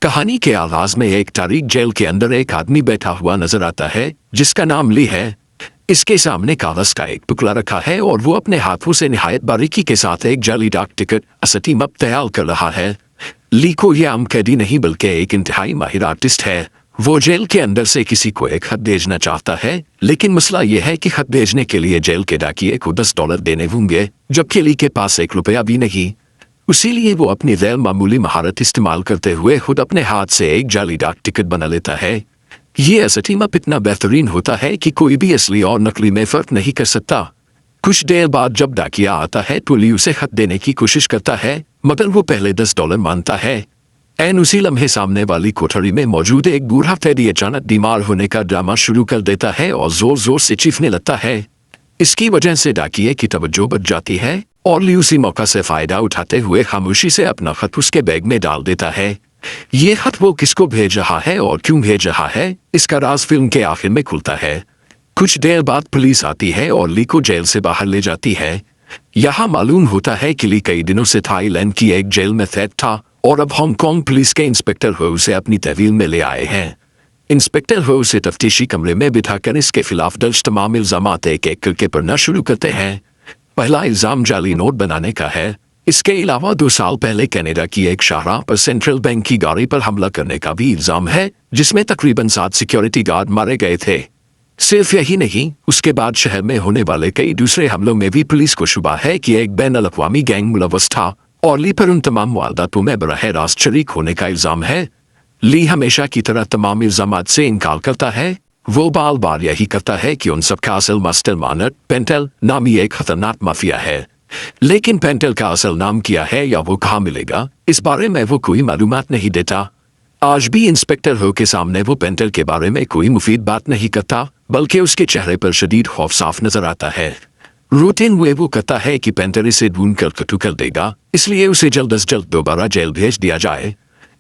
कहानी के आगाज में एक तारीख जेल के अंदर एक आदमी बैठा हुआ नजर आता है जिसका नाम ली है। इसके सामने कागज का एक टुकड़ा रखा है और वो अपने हाथों से निहायत बारीकी के साथ एक जाली डाक टिकट असटी मप तैयार कर रहा है। ली को यह आम कैदी नहीं बल्कि एक इंतहाई माहिर आर्टिस्ट है। वो जेल के अंदर से किसी को एक खत भेजना चाहता है, लेकिन मसला यह है कि खत भेजने के लिए जेल के डाकिये को $10 देने होंगे, जबकि ली के पास $1 भी नहीं। इसीलिए वो अपनी गैर मामूली महारत इस्तेमाल करते हुए खुद अपने हाथ से एक जाली डाक टिकट बना लेता है। ये असटी मप इतना बेहतरीन होता है कि कोई भी असली और नकली में फर्क नहीं कर सकता। कुछ देर बाद जब डाकिया आता है तो ली उसे खत देने की कोशिश करता है, मगर वो पहले $10 मानता है। एन उसी लम्हे सामने वाली कोठरी में मौजूद एक बूढ़ा कैदी अचानक बीमार होने का ड्रामा शुरू कर देता है और जोर जोर से चीखने लगता है। इसकी वजह से डाकिये की तवज्जो बढ़ जाती है और ली उसी मौका से फायदा उठाते हुए खामोशी से अपना खत उसके बैग में डाल देता है। ये खत वो किसको भेज रहा है और क्यों भेज रहा है, इसका राज फिल्म के आखिर में खुलता है। कुछ देर बाद पुलिस आती है और ली को जेल से बाहर ले जाती है। यहाँ मालूम होता है कि ली कई दिनों से थाईलैंड की एक जेल में कैद था और अब हांगकांग पुलिस के इंस्पेक्टर हो उसे अपनी तहवील में ले आए हैं। इंस्पेक्टर हो उसे तफ्तीशी कमरे में बिठाकर इसके खिलाफ दर्ज तमाम इल्जामात एक एक करके पढ़ना शुरू करते हैं। पहला इल्जाम जाली नोट बनाने का है। इसके अलावा 2 साल पहले कनाडा की एक शाहराह पर सेंट्रल बैंक की गाड़ी पर हमला करने का भी इल्जाम है, जिसमें तकरीबन 7 सिक्योरिटी गार्ड मारे गए थे। सिर्फ यही नहीं, उसके बाद शहर में होने वाले कई दूसरे हमलों में भी पुलिस को शुबा है कि एक बैन-अल-अक़वामी गैंग मुलव्वस था और ली पर उन तमाम वारदातों में बराह रास्त शरीक होने का इल्जाम है। ली हमेशा की तरह तमाम इल्जामात से इनकार करता है। वो बार बार यही करता है कि उन सब का असल मास्टरमाइंड पेंटेल नामी एक खतरनाक माफिया है, लेकिन पेंटेल का असल नाम क्या है या वो कहाँ मिलेगा, इस बारे में वो कोई मालूमात नहीं देता। आज भी इंस्पेक्टर हो के सामने वो पेंटेल के बारे में कोई मुफीद बात नहीं करता, बल्कि उसके चेहरे पर शदीद खौफ साफ नजर आता है। रूटीन में वो कहता है कि पेंटेल इसे ढूंढ कर कत्ल कर देगा, इसलिए उसे जल्द अज जल्द दोबारा जेल भेज दिया जाए।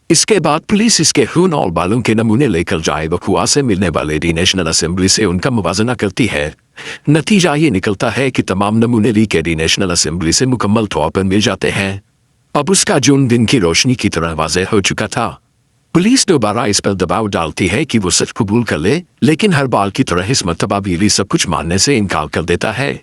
इसके बाद पुलिस इसके खून और बालों के नमूने लेकर जाए बखुआ से मिलने वाले दी नेशनल असेंबली से उनका मुवाजना करती है। नतीजा ये निकलता है कि तमाम नमूने ली के दी नेशनल असेंबली से मुकम्मल तौर पर मिल जाते हैं। अब उसका जुर्म दिन की रोशनी की तरह वाज़ेह हो चुका था। पुलिस दोबारा इस पर दबाव डालती है कि वो सच कबूल कर ले, लेकिन हर बार की तरह इस मर्तबा भी ली सब कुछ मानने से इनकार कर देता है।